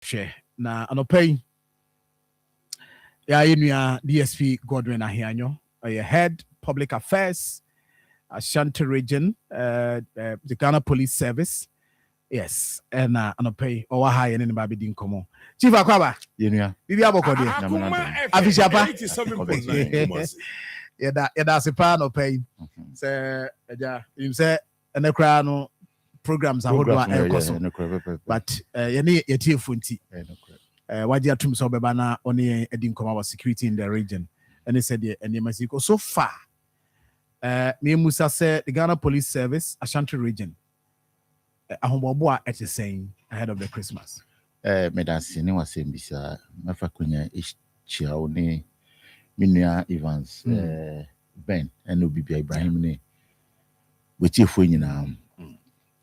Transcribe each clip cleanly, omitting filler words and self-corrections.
Share na anopay. Ya DSP Godwin Ahianyo, head public affairs, Ashanti region, the Ghana Police Service. Yes, and anopay or high and anybody didn't come on. Chief Akoma, Bibi Abokodi, Afishapa, 87.9. Yeah, that's a pan of pay. Say, you say, and the crown programs are hold on, but you need a tear funty. Why do you have so bebana only a come security in the region? And they said, and you must go so far. Me Musa said the Ghana Police Service, Ashanti region. Ahoboboa at the saying ahead of the Christmas. Medansi ni wase mbisa mafa kwenye ishia oni Minia Evans Ben and Obibia Ibrahim ni wechi fwenyi na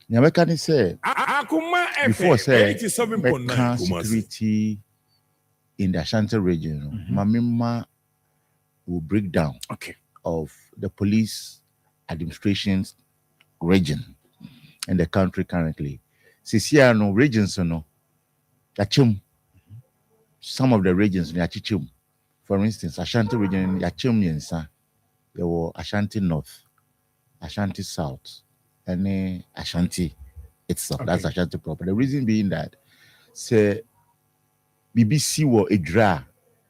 nyameka ni say Akoma before say security in the Ashanti region mamima will break down of the police administration's region in the country currently. Sisiano regions no yachim. Some of the regions yachim. For instance, Ashanti region yachim yensa. There were Ashanti North, Ashanti South, and Ashanti itself. That's Ashanti proper. The reason being that say BBC were a draw,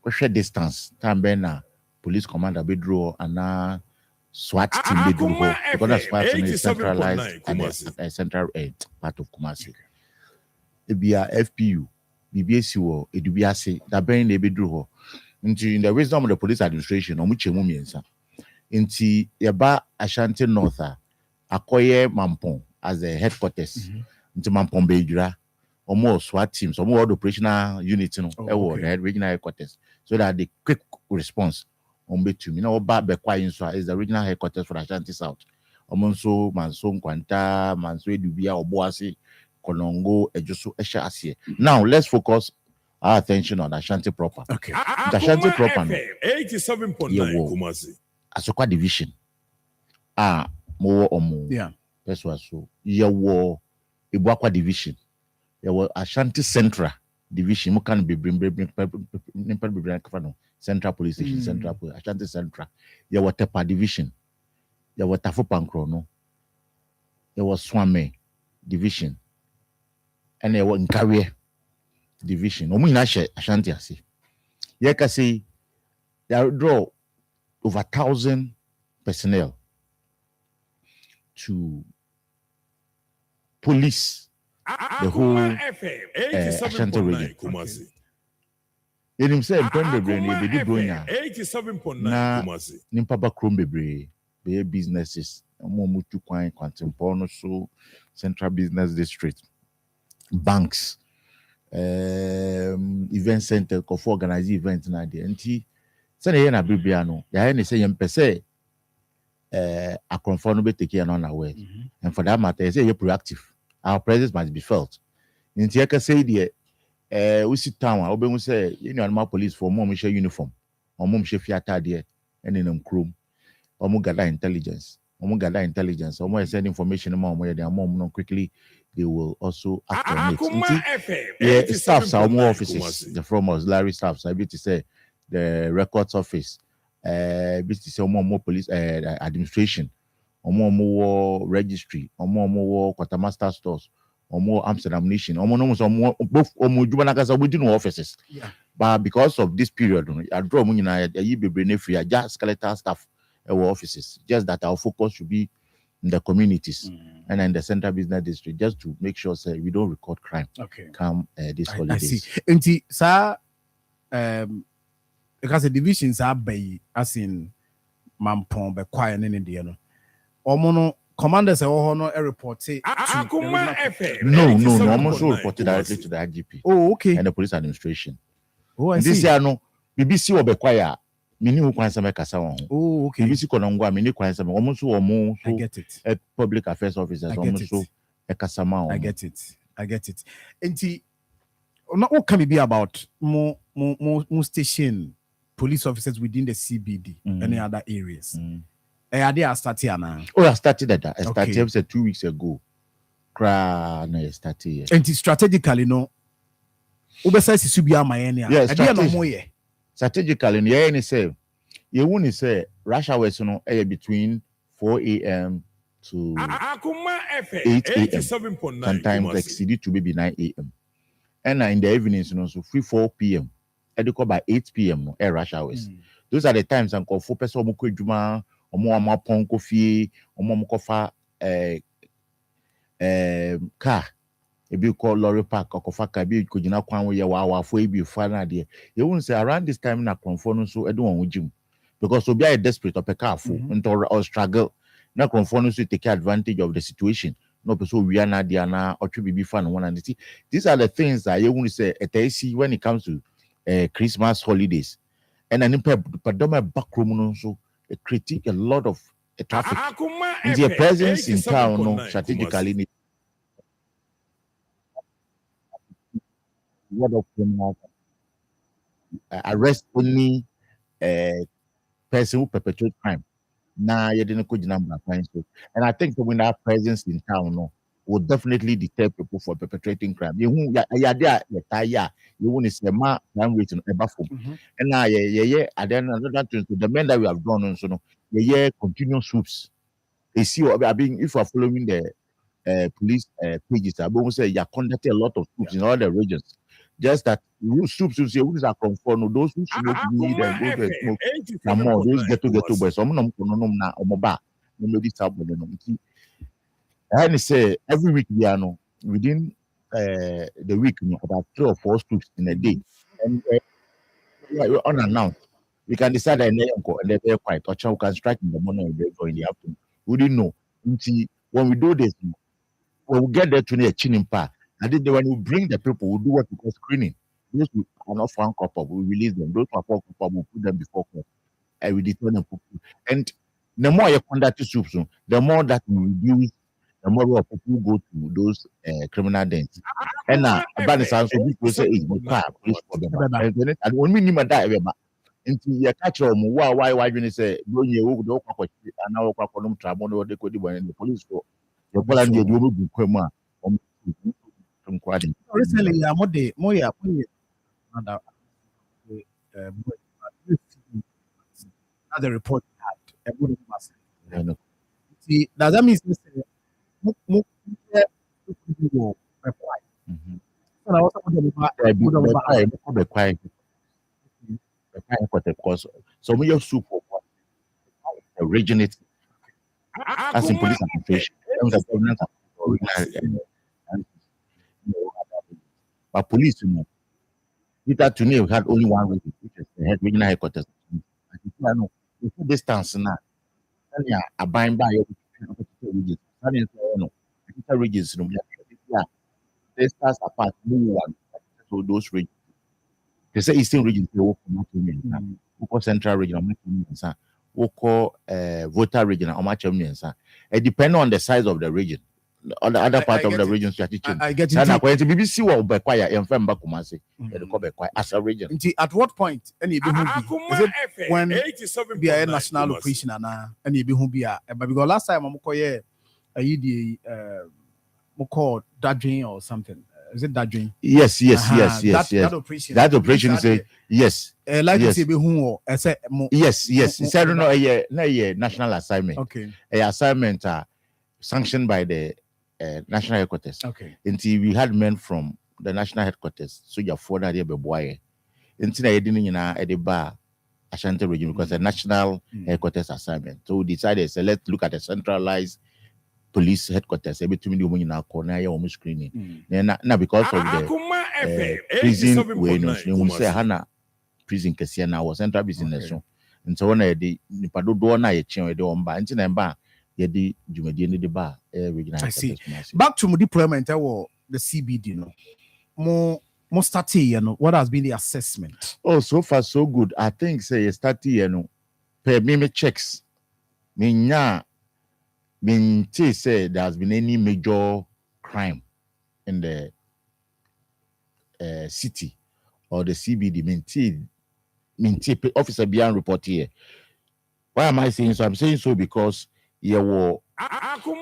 short distance. Tambena police commander bedrow and SWAT team bedrow because SWAT team is centralized at the central part of Kumasi. It be a FPU, BBC were a dubiase that being the bedrow. In the wisdom of the police administration, on which mumiensa. Inti yaba Ashanti North, Akoye Mampong as the headquarters. Into Mampong Bejura, or more SWAT teams, or more operational units, the head regional headquarters, so that the quick response on between. You know, Bekwa is the regional headquarters for Ashanti South. Omonso, Manson, Kwanta, Manswe, Dubia, Oboasi, Konongo, Ejoso, Esha Asie. Now let's focus our attention on Ashanti proper. Okay. The Ashanti proper. 87.9 Kumasi. Asokwa division. More or more. Yeah. That's what so. Yawo Ibuakwa division. Yawo Ashanti Central division. Mo can be bring Central Police Station, Central Police, Ashanti Central. Yawo Tepa division. Yawo Tafo Pankrono. Yawo Swame division. And yawo Nkawie division. Omu ina she Ashanti asi. Yeka say they draw over 1,000 personnel to police the whole Ashanti region. They themselves they do growing now. 87.9 Kumasi. Nimpaba Krombebre, be businesses, Momutu Kwai, Quantum so Central Business District, banks, event center, for organize events na the NT. Say na Bibiano, ya say yempese a conform be take care on our way. And for that matter, say you're proactive. Our presence must be felt. In Tiaka say the we sit town, Oben say you know police for mom share uniform, or mom share fiata there, and in chrome, or gather intelligence, or send information mom where their mom no quickly they will also act on it. Yeah, staffs are more offices. The from auxiliary staffs, I bet to say the records office, more police administration, or more registry, or more quartermaster stores, or more arms and ammunition, or more both or more within offices. Yeah. But because of this period, I draw free, just skeletal staff our offices. Just that our focus should be in the communities and in the central business district, just to make sure say we don't record crime. Come this holidays. I see. Sir, because the divisions are by as in Mampong, by quiet in India. Omono commanders are no report. Akoma FM. No. I'm also reported directly to the IGP. Oh, okay. And the police administration. Oh, I see. This year no BBC will be quiet. Mini who kwanza kasa won. Oh, okay. BBC konongwa mini kwanza almost so I get it. Public affairs officers almost so ekasama. I get it. Enti what can it be about more station police officers within the CBD any other areas? Are they started now? Oh, I started that. I started 2 weeks ago. I started. And strategically, no. Ubesa si subi amayenia. Yes, strategically, yeah, any say you won't say rush hours no between 4 a.m. to Akoma FM 8 a.m. 87.9 sometimes Kumasi. exceed it to maybe 9 a.m. And in the evenings, so 4 p.m. And by 8 p.m. no rush hours. Those are the times and call 4 person omo kujuma, omo ama pon kofi, omo kofa car. Ebi call lorry park or kofa car bi kujina kwan we wa for ebi fa na de. You won't say around this time na konfo so edo won gym. Because so be a desperate or careful or struggle. Na konfo so take advantage of the situation. No person we are na dia na or be fan one and see. These are the things that you want to say at see when it comes to Christmas holidays. And then padoma backroom no so critique a lot of traffic. And their presence in town no strategically what of criminal arrest any person who perpetrate crime. Nah, you didn't go number. And I think that when our presence in town no will definitely deter people for perpetrating crime. You won't you won't say ma crime rate in ever form. And now and then another thing the men that we have done on so no continuous swoops. You see what I mean if you are following the police pages, I will say you are conducting a lot of swoops in all the regions. Just that soups you see who are conform those who smoke weed and go to smoke some more those get to boys some no na omoba no this happen no I say every week we are no within the week you know, about 3 or 4 soups in a day and unannounced we can decide that and they're quite or we can strike in the morning or in the afternoon we didn't know when we do this when we get there to near Chinimpa. I think when you bring the people, we do what we call screening. Those who are not found culpable, we release them. Those who are found culpable, we put them before court. And we deter them. And the more you conduct soups, the more that we reduce, the more people go to those criminal dens. And now, about the sound, so people say, "It's my car, police for them." And when we need to die, until you catch them, why you say, "Don't you go to and now go trouble?" They could do the police for the Poland. They do go recently, the report had. See, does that mean because some of your soup originates as in police administration. But police, you know, Peter today we had only one region, which is the head regional headquarters. Distance now. And yeah, I bind by your regions. And you know, regions, they start apart, one. So those regions. They say Eastern region, they work for much Woko Central region, Woko voter region, or much it depends on the size of the region. On the other part of the region, I get it. BBC will be quiet and firm back as a region. At what point any is it when be a national operation and any be who be a because last time I'm call call Dadrin or something. Is it Dadrin? Yes. That operation is yes. Like you say be who I say yes. It's a national assignment. Okay. A assignment sanctioned by the national headquarters. Okay. Until we had men from the national headquarters, so you're for that boy. Until I didn't at the bar Ashanti region because the national headquarters assignment. So we decided so let's look at the centralized police headquarters. Every 2 million in our corner, you're screening. Now because of the prison way, no say Hannah prison Kasiana was central business. And so when I did Nipado Dona, a chain with the omba, and Tinamba. I see. Back to the deployment or the CBD, you know. More study, you know. What has been the assessment? Oh, so far so good. I think say study, you know. Per me checks. Me say there has been any major crime in the city or the CBD. Minty officer beyond report here. Why am I saying so? I'm saying so because your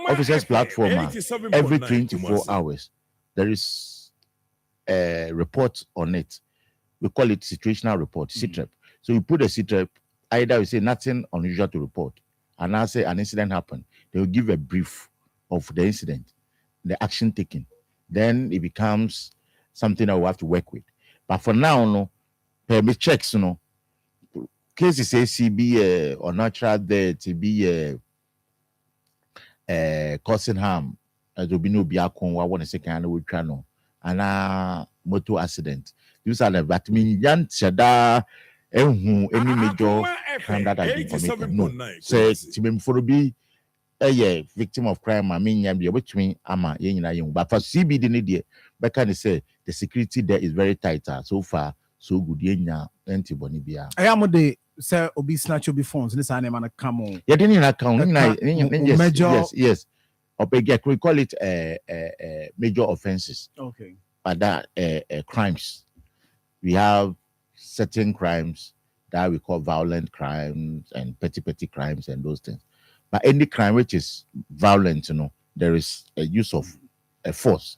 officers platform every 24 hours there is report on it. We call it situational report, CTREP. So you put a CTREP, either you say nothing unusual to report, and I say an incident happened. They will give a brief of the incident, the action taken. Then it becomes something that we have to work with. But for now, no, permit checks, cases ACB or natural death, to be causing harm. There will be no biakon. I want to say kind of channel and motor accident. These are the but mean yan shada any major crime that has been committed. No, say to for be a victim of crime. I mean, you which me ama young. But for CBD need but can say the security there is very tight. So far, so good. Yenya antibody bia. I am the say obi snatch your phones. This animal come on. You didn't account. Yes. We call it major offenses. Okay. But that crimes. We have certain crimes that we call violent crimes and petty crimes and those things. But any crime which is violent, there is a use of a force,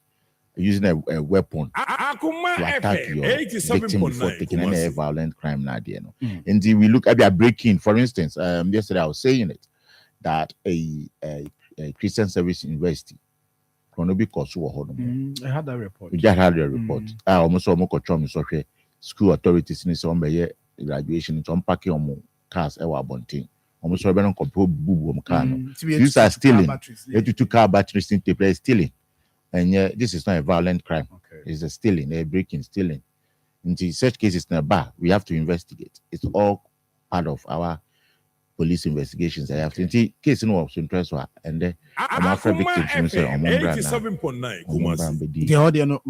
using a weapon to attack your victim before taking any violent crime. And we look at their breaking, for instance, yesterday I was saying it, that a Christian Service University, I had that report. We just had a report. I almost school authorities in some graduation, some packing on cars, bunting. Almost these are stealing. 82 car batteries in the place stealing. And this is not a violent crime. Okay. It's a stealing, a breaking, stealing. In such cases, we have to investigate. It's all part of our police investigations. I have to see case in of interest and then I'm after victims say on 87.9 the audio no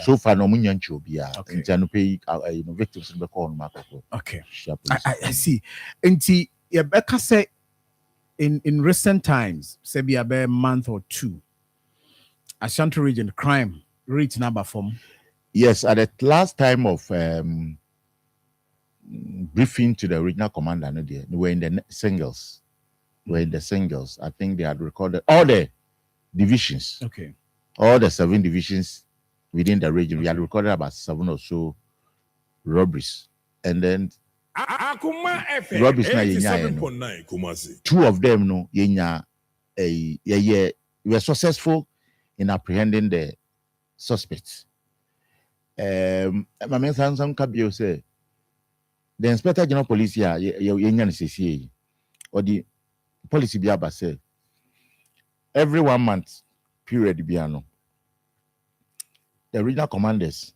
so far no munyanchi obia and pay victims in the call market. Okay, I see. And Rebecca say in recent times, say be a month or two, Ashanti region crime rate number from. Yes, at the last time of briefing to the regional commander, they were in the singles. I think they had recorded all the divisions. Okay. All the 7 divisions within the region. Okay. We had recorded about 7 or so robberies. And then robberies na 2 of them we were successful in apprehending the suspects. My man Samson Kabio say the Inspector General Police here, or the policy biaba say every 1 month period biano. The regional commanders,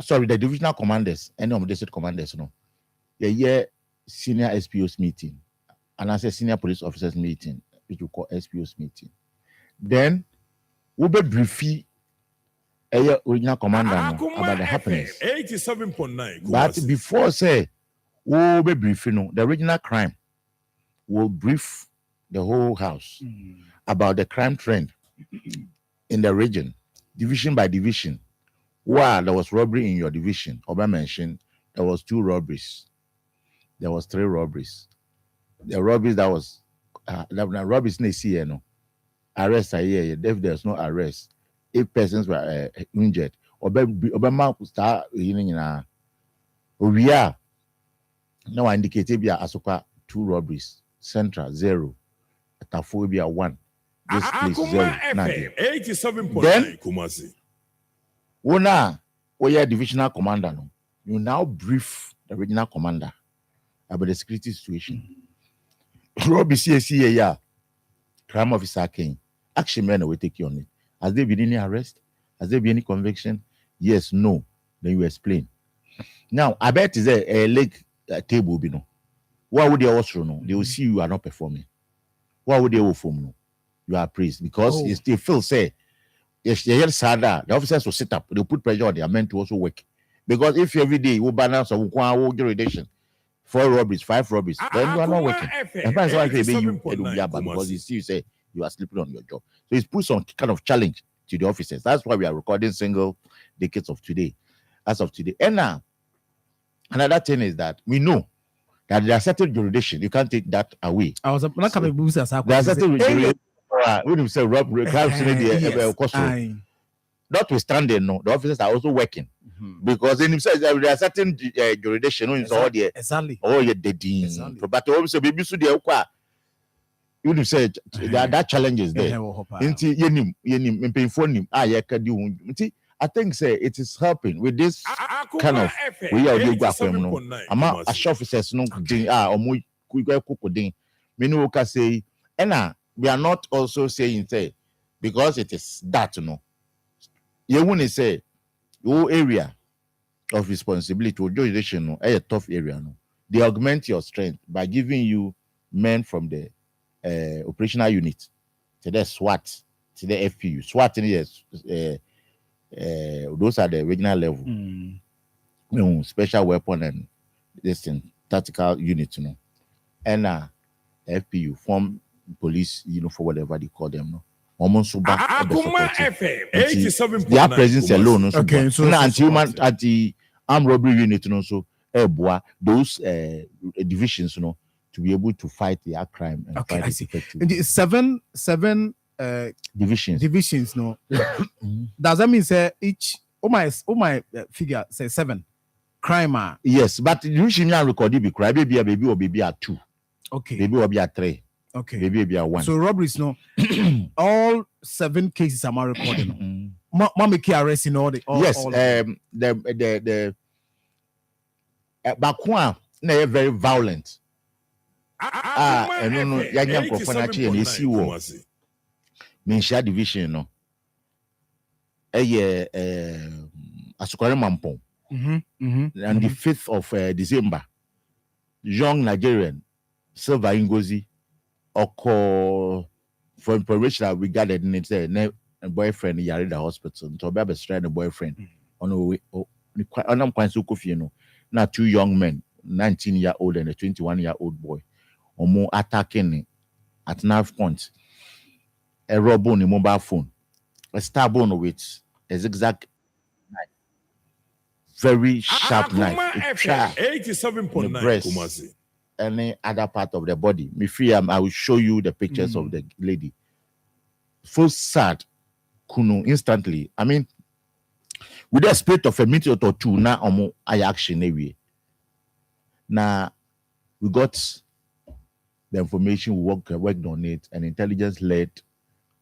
the divisional commanders, any of the district commanders, senior SPOs meeting, and I say senior police officers meeting, which we call SPOs meeting. Then we be briefy regional commander about the happenings. 87.9. But before say we'll be briefing, the regional crime will brief the whole house about the crime trend in the region, division by division. While there was robbery in your division, Oba mentioned there was 2 robberies. There was 3 robberies. The robberies that was robberies arrest a year. If there's no arrest, 8 persons were injured. Obama start we are now indicated via Asoka 2 robberies, Central 0, Ataphobia 1. This place 0. 87.9 Kumasi. We are divisional commander. No, you now brief the regional commander about the security situation. Robbie CSC, crime officer came. Action men will take you on it. Has there been any arrest? Has there been any conviction? Yes, no. Then you explain. Now, I bet is a leg table, Why would they also know? They will see you are not performing. Why would they offer no? You are praised because they feel say if they hear sadder, the officers will sit up, they'll put pressure on their men to also work. Because if every day you balance or gradation, 4 robberies, 5 robberies, then you are not working. And that's why because you see you say you are sleeping on your job. So it's put some kind of challenge to the officers. That's why we are recording single decades of today, as of today. And now, another thing is that we know that there are certain jurisdictions, you can't take that away. I was not coming to there are certain jurisdictions. When you say robbery, notwithstanding, no, the officers are also working because in himself there are certain jurisdiction in all the exactly. Oh, yeah, the dean. But also, baby, so the you say that challenge is there. Yenim, painful him. I think say it is helping with this kind of we are you ama officers no din omo kuku din me no ka say we are not also saying say because it is that no you won't say your area of responsibility or jurisdiction no a tough area no they augment your strength by giving you men from the operational unit to the SWAT to the FPU SWAT is those are the regional level special weapon and this thing tactical unit and FPU form police for whatever they call them almost back Akoma FM 87.9 their presence alone okay so anti-human anti-armed robbery unit so those divisions to be able to fight the crime and okay, fight I see. effectively. Seven divisions no does that mean say each my figure say 7 crime yes, but usually I record it be crime baby or baby are 2 okay baby or be are 3 okay baby are 1 so robberies no all 7 cases am I recording mama key arrest in all yes all the bakwa na very violent and no yanya mkrofo na chi na esi wo menshia division no Asukare Mampong and the 5th of December young Nigerian Silver Ngozi Oko for information we gathered in it a boyfriend yari the hospital to be a boyfriend on I'm quite so now 2 young men 19-year-old and a 21-year-old boy omo attacking at knife point a rob on a mobile phone a stab on with a zigzag knife very sharp knife 87.9 breast any other part of the body me free I will show you the pictures of the lady full sad kuno instantly I mean with the spirit of a minute or 2 now omo I action anyway now we got the information we worked on it and intelligence led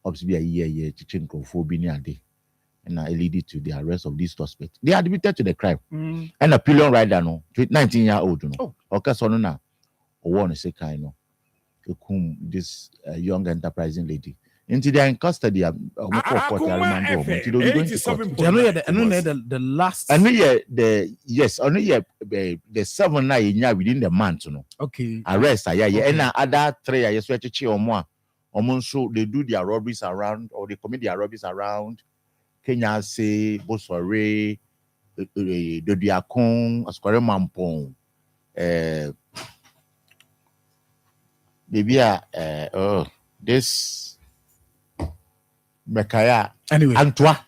up to be a year teaching conphobia and I lead it to the arrest of these suspects. They are admitted to the crime. And a pillion rider, 19-year-old, okay, so now, one is a kind of this young enterprising lady. Until they are in custody, the last only the 7 night within the month, okay. Arrest, and other 3 years, or more. So they do their robberies around, or they commit their robberies around Kenya, say Bosore, Dodiakon, Asukare Mampong, maybe this Bekaya. Anyway, Antoine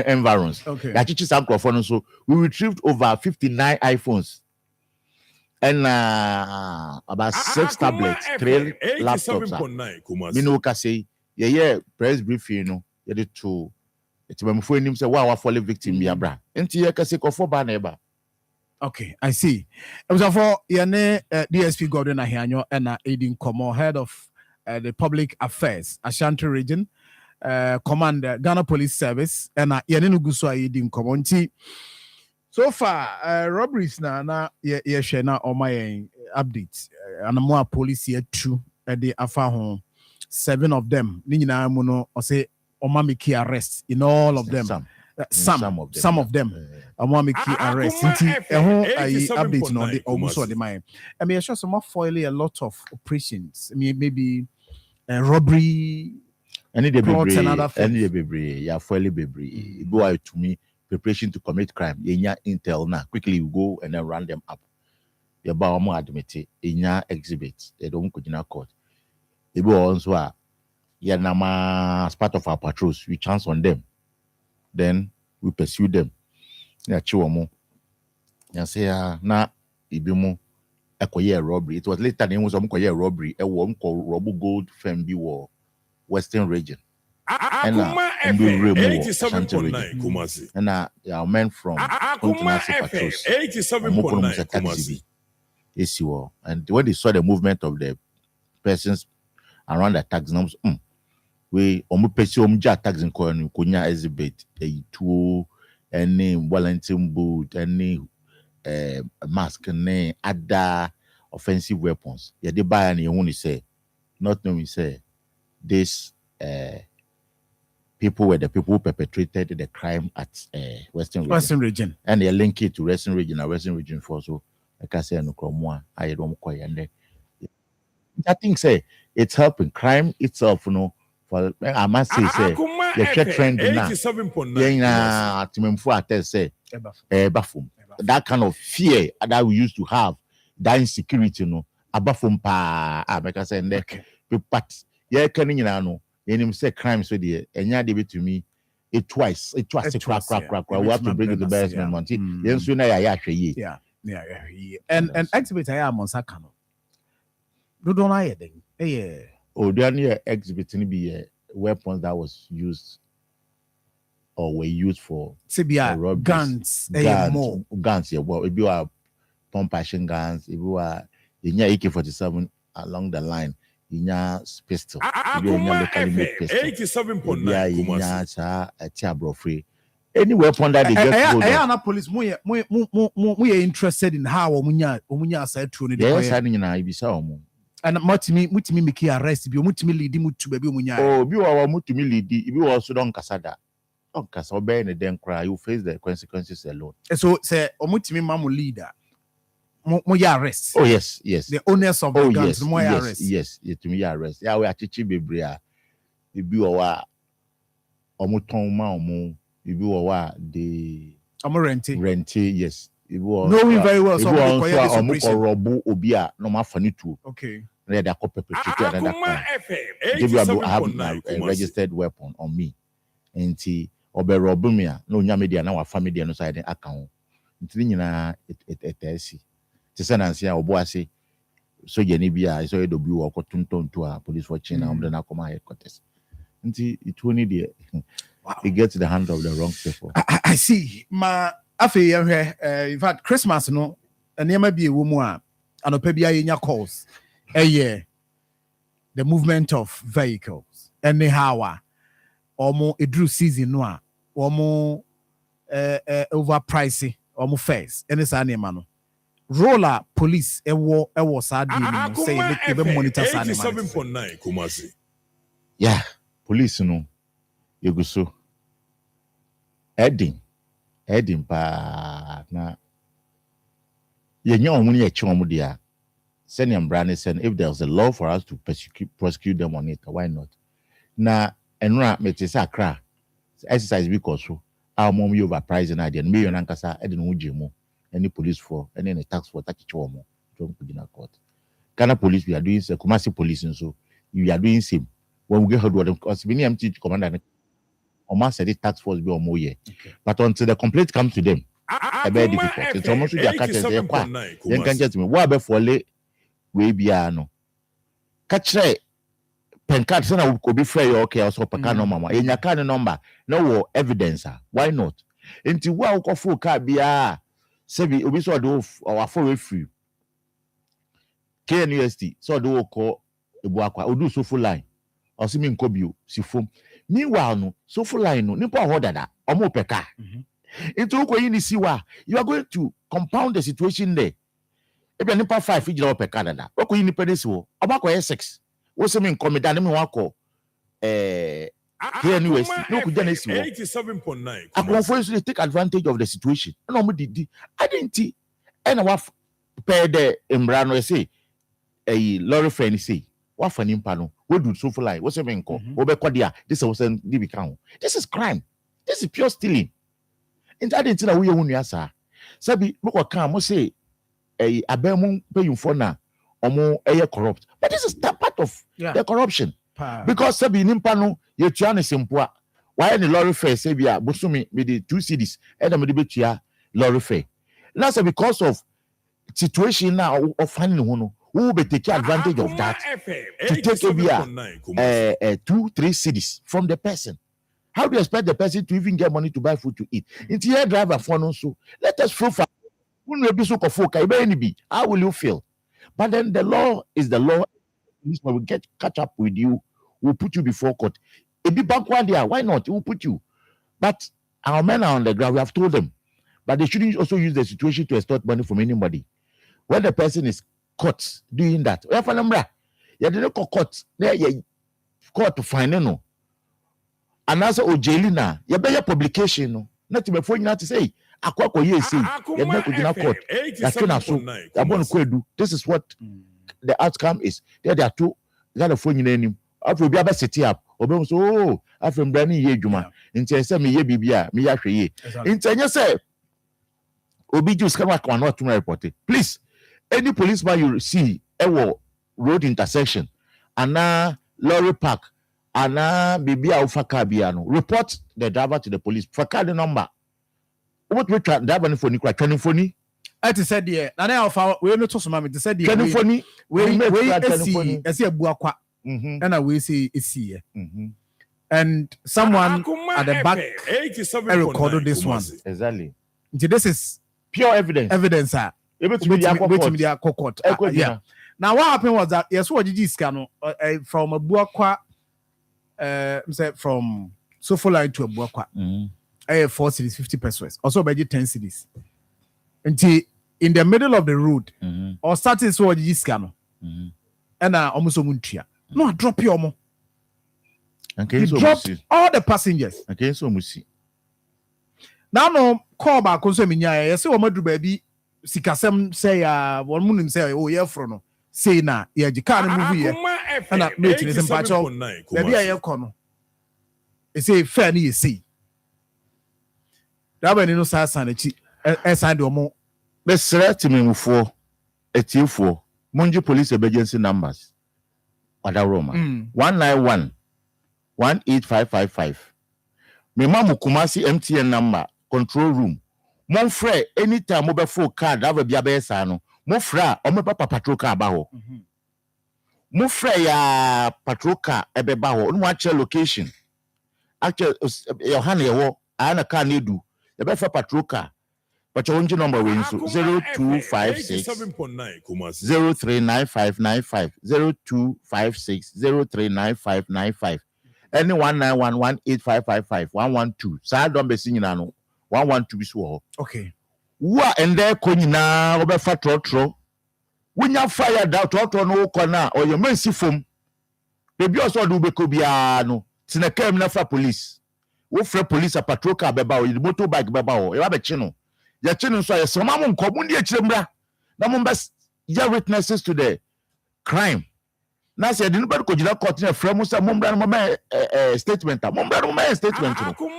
environs. Okay. That teaches microphone. So we retrieved over 59 iPhones and about 6 tablets, 3 laptops. Minoka say, press briefing, the 2. It's when we him say, wow, fallen victim, ya bra. And you can say, for neighbor. Okay, I see. It was for DSP Godwin Ahianyo and Aiding Komo, head of the public affairs, Ashanti region, commander, Ghana Police Service, and Yanenuguso Aiding Komonti. So far, robberies na share na on my updates. And more police here too at the Afa 7 of them. Nina Muno or say Omamiki arrest in all of them. Some of them. Omamiki arrest. Update no the also the mind. I mean, I sure some more foiling a lot of operations. I mean, maybe robbery. Any day plots and other things. Any day baby, yeah, foiling baby. Go out to me. Preparation to commit crime. Yenya intel now. Quickly you go and then run them up. Your Baumo admit Yenya exhibits. They don't go in court. They go also Yanama as part of our patrols. We chance on them. Then we pursue them. Yeah, Chiwamo. And say na Ibimu Ekoye robbery. It was later than was a robbery. A one called Robo Gold Fembi War, Western region. Akoma FM 87.9 Kumasi. And our men from Akoma FM 87.9 Kumasi. Yes, you are. And when they saw the movement of the persons around the tax numbers, we tax in Konya exhibit a tool, any Wellington boot, any mask, and other offensive weapons. Yeah, they buy and you only say, not knowing say this people were the people who perpetrated the crime at Western region. And they link it to Western region for so like I say no more I don't quite and I think say it's helping crime itself, for I must say the trend now. That kind of fear that we used to have, that insecurity, abafum pa because and but yeah can him say crimes with the and yeah give it to me twice we have to bring it to basement monty yes we yeah and exhibit I am on sakano do don't I yeah oh there exhibiting be weapons that was used or were used for guns yeah well if you are pump action guns if you are in AK-47 along the line in your pistol, Akoma FM 87.9 any weapon that they get hold of. Police, we interested in how Omunya said to yes, I mean, and mutimi make arrest, be mutimi lead him to baby Munya. Oh, you are mutimi lead, you also don't casada. Don't cast obey and then cry, you face the consequences alone. So say Omutimi mamu leader. Moya arrest. Oh yes. The owners of the guns, moya arrest. Yes, to me arrest. Yeah, we are teaching bebrea. If you are omuton ma omu, if you are the renting, yes. Knowing very well some robu obia no ma fani too. Okay. They are perpetrated Akoma FM give you have a registered weapon on me. And obe robumia no nya media na wa family no side account. Ntini nyina etesi. Nancy Oboase, so Yenibia, so W or Cotunton to our police watching and then Akoma headquarters. Until it only the it gets the hand of the wrong people. I see. In fact, Christmas, no, and there might be a woman and a pebia in your calls a year. The movement of vehicles, anyhow, or more a drew season noir, or more overpricey, or more face, and it's animal. Roller police ewo sad say they monitor 87.9 Kumasi. Yeah, police no you go so heading pa na yenya omuni e chom dia send your brand send if there's a law for us to prosecute them on it why not na enra metisa akra exercise because so our mom you overpricing idea me yon ankasa e de no jemu any police for any tax for that chomo don't put in a court. Ghana police we are doing Kumasi police and so we are doing same when we get hold of them because we need commander or said the tax force be or more year. But until the complaint comes to them, a very difficult. It's almost their catches there. Then can just me what before late we be no catch pencard sana could be fair okay also pekano mama in your kind number no evidence why not into what full car be Sebi obi so do our for free. KNUST so do call ebuakwa odu so full line. Osimi nkobio si fom. Meanwhile no so full line no nipa ho dada omo peka. Into uko ni siwa you are going to compound the situation there. Ebi nipa 5 ijira peka dada. Uko yi nipa desi wo obakwa 6. Wo semi nkomeda ne me wako KNUST no kuja na esi wo 87.9 Akoma so take advantage of the situation no mo didi identity and wa pay the embrano say a lorry friend say wa fani mpa no we do so for line wo se me nko wo be kodia this was be kan this is crime, this is pure stealing in that identity na we hu nua sa sabi mo kan mo say abemu payinfo na omo corrupt but this is that part of the corruption. Because sabi nimpa no ye tua ne sempoa why any lorry fare say bia bosumi me the 2 cities and me the betua lorry fare now so because of situation now of finding no who will be taking advantage of that to take a 2-3 cities from the person. How do you expect the person to even get money to buy food to eat? It's here driver for no so. Let us prove how will you feel? But then the law is the law. This will catch up with you. We'll put you before court. It be back one day. Why not? We'll put you. But our men are on the ground. We have told them. But they shouldn't also use the situation to extort money from anybody. When the person is caught doing that, we have a number. You didn't caught. There you caught to find no. And also Ojelina, you better publication no. Not to be phone to say, Akwako ye say, you not to court. That's so. This is what the outcome is. There are two. Got a phone in name. After we be able to set up. Obem so oh after brani ye djuma. Nti say me ye bibia me ya hwe ye. Nti anya say obi just come back and not to report it. Please, any policeman you see road intersection, and lorry park, and bibia ufaka biano, report the driver to the police. Faka the number. What we try driver for ni kwa phone. I said yeah. Na na ofa we no to so ma me said yeah. Phone we esi abuakwa. And I will say it's here. And someone at the back recorded this one. Exactly. This is pure evidence. Evidence. Yeah. Now what happened was that yes, what did you scan from a Buakwa from Sofo line to a Buakwa. 4 cities, 50 pesos. Also by 10 cities. Until in the middle of the road, or starting so what did you scan? And almost no, I drop you more. Okay, you so dropped all the passengers. Okay, so musi. Now no call back on some I say what do baby sikasem say one moon say oh yeah from say na yeah the car movie and that mate is in patch of baby I kono. They say fair ni see. That when you know say sanity sign the mo. Be threat me mufo etiefo Monji police emergency numbers. Other Roma 191 18555. Me mamu Kumasi MTN number control room. Mon frère anytime mobile phone card have bia be sa no. Mon frère o me papa patrol car ba ho. Mon frère ya patrol car e be ba ho. No actual location. Actual your hand ye wo ana car na edu. E be for patrol car. But your number wins 0256 039595 0256 039595 any 1911855 112 sad don't be singing no 112 bis wo okay wa ende ko nyina wo be fa trotro wonya fire da trotro no ko na o ye mansi fom bebi oso do be ko bia no tina kam na fa police wo fra police a patrol car be ba o motorbike be ba o e wa be chi no ya chinu so yes mama nkomu ndi echiremra na mo best ya witnesses to the crime na say the nobody ko jira court na frame say mo mbra no statement mo mbra no statement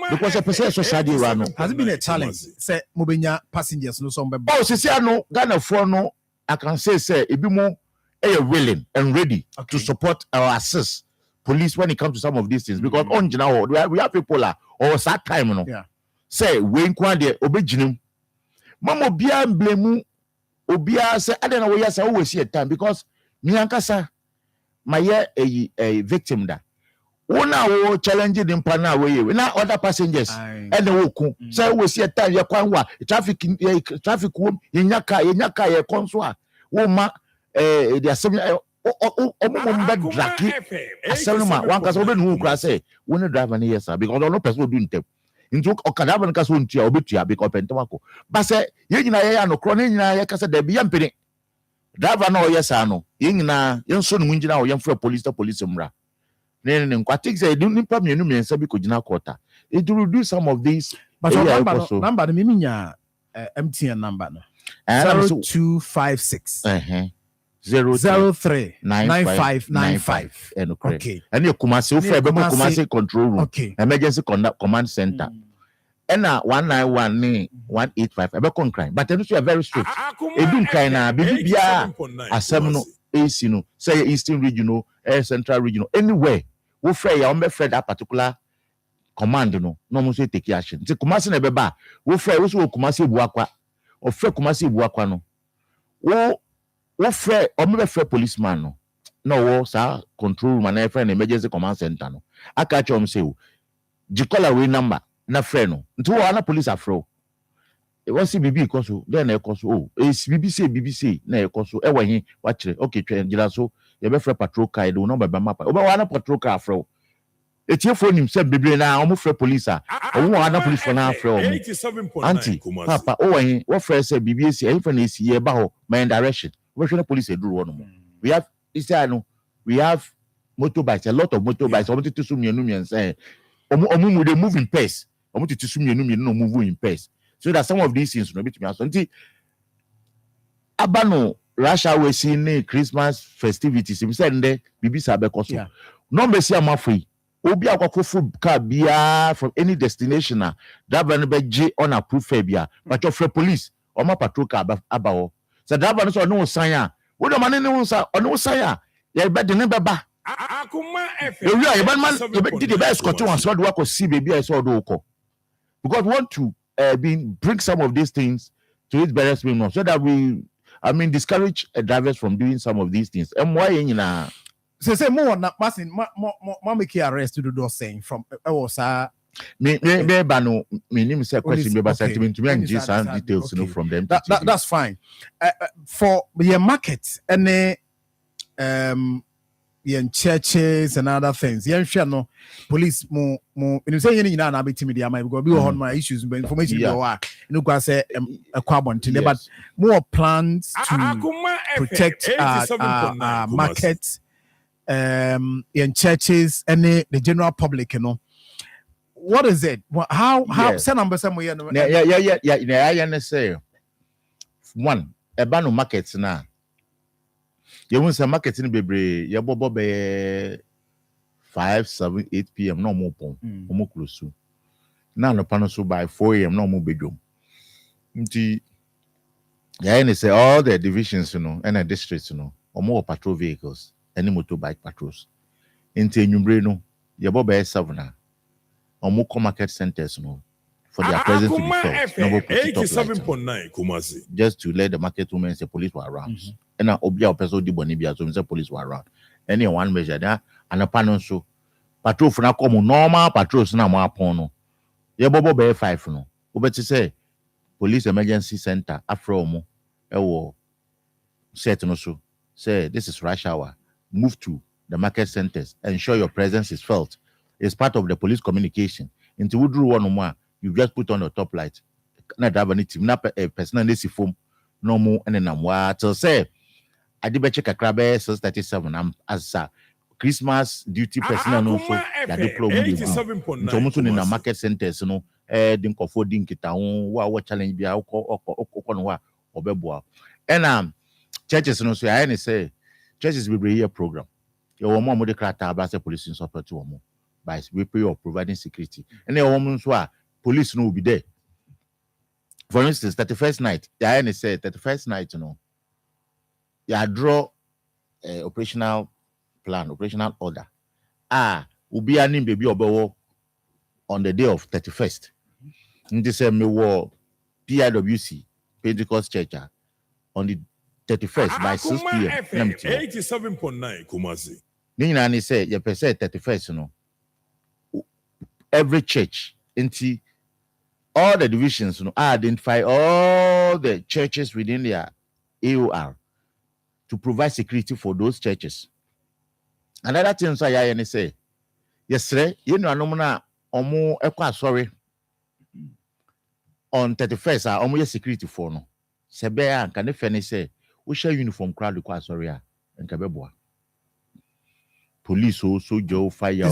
because a person so shadi wa no has it been a challenge say mo benya passengers no so mbeba oh sisi no Ghana for no I can say ebi mo willing and ready to support or assist police when it comes to some of these things because on we have people or that time no say we nkwa de obeginim Mama Bia blame Obia say I don't know where you always see a time because me ankasa my a victim da. Ona wo challenge them pana way na other passengers and the woku say we see a time ya kwanwa traffic wom yenyaka ye konso wo ma the assembly omo bed draki assembly ma wan kasa obe nu kura say we no driver na yes because no person do ntem into okada ban kasa ontua obetua because pentamako ba say ye nyina ye ya no kro na nyina ye kasa da bi ya mpene driver na o yes ano ye nyina ye nso no nyina o ye mfra police mra ne nkwati say do nipa mienu miensa bi ko gina quarter it will do some of these but number no miminya MTN number no 0256 039595 okay and you Kumasi o fe be Kumasi control room emergency command center and 191 ni 185 e be con crime but you are very strict e do crime na bibia asem no AC no say eastern regional central regional anywhere wo frɛ ya on be frɛ that particular command no mo say take action ti Kumasi na be ba wo frɛ wo so Kumasi Buakwa o frɛ Kumasi Buakwa no wo what fair or maybe fair policeman no. No, sir, control room and a friend emergency command center. No, I catch you say, Jikola way number, na friend no. Nti wa police afro. E wan see BB koso, then e koso. Oh, it's BBC na e koso. E wa hin watch okay, jira so. You be free patrol car, do number by map. Oba wa na patrol car afro. E tie phone himself bebre na omo free police a. Omo wa na police for na afro. 87.9 Papa, oh wa hin, what free say BBC, e fa na esi e ba ho, my direction. We show police e duru one mo. We have we have motorbikes, a lot of motorbikes. I want to sum and say, they move in pace. I want to sum no move in pace. So that some of these things no be to me. So abano Russia we see Christmas festivities. We say nde bibi sabe koso. No be see amafui. Obi akwa food car bia from any destination na driver no be J on approved fare but your police or my patrol car abawo. So driver no sign. What the man no say no sign. Yeah, but the neighbor ba. Akoma FM. You man did the best cut one so work see baby I saw do ko. Because we want to bring some of these things to its various minimum so that we discourage drivers from doing some of these things. And why na say more na passing more make arrest to do those saying from was me no me name say question be sentiment to me and just some details from them. That's fine. For your market and in churches and other things. No police mo you say you na be timid am because we on my issues but information you go say a carbon but more plans to protect markets in churches and the general public, you know. What is it? How send number somewhere? Yeah, say one ebano markets na. You want some marketing bebre, you bobo be 5, 7, 8 p.m. no more pon, no close. Now no panel so by 4 a.m. no more bedroom. Yeah, say all the divisions, you know, and the districts, you know, or more patrol vehicles, any motorbike patrols. Into Numbreno, you bobo 7 or more market centers, you know, for their presence to be felt. 87.9 Kumasi. Just to let the market women say police were around. And obia person di bonibia so say police were around. Any one measure there and a panel so patrol for na come normal patrols na mo apon no. Ye bobo be 5 no. Obeti say police emergency center afro mo e wo set no so. Say this is rush hour. Move to the market centers. Ensure your presence is felt. It's part of the police communication. Into wudru one more, you just put on your top light. Na driver ni team na personal nesi form no more and then what say I did check a crab 37. I'm as a Christmas duty personnel no so that they program so in the market centers, you know, didn't afford dink it what challenge be or and churches no so I say churches will be a program. Your mom would declare about the police in support to more by we pay or providing security. And the woman so police no will be there. For instance, 31st night, the said 31st night, you know. You draw operational plan, operational order. Will be an baby obo on the day of 31st. In the same way, PIWC, Pentecost Church, on the 31st by 6 p.m. 87.9 Kumasi. Nina say, you per se 31st, you know. Every church, into all the divisions, you know, identify all the churches within their AOR. To provide security for those churches. Another thing I say, yes, sir, you know, I'm omo ekwa sorry. On 31st, I almost security for no. Sebea can the say, we share uniform crowd require sorry and kabeboa. Police also Joe fire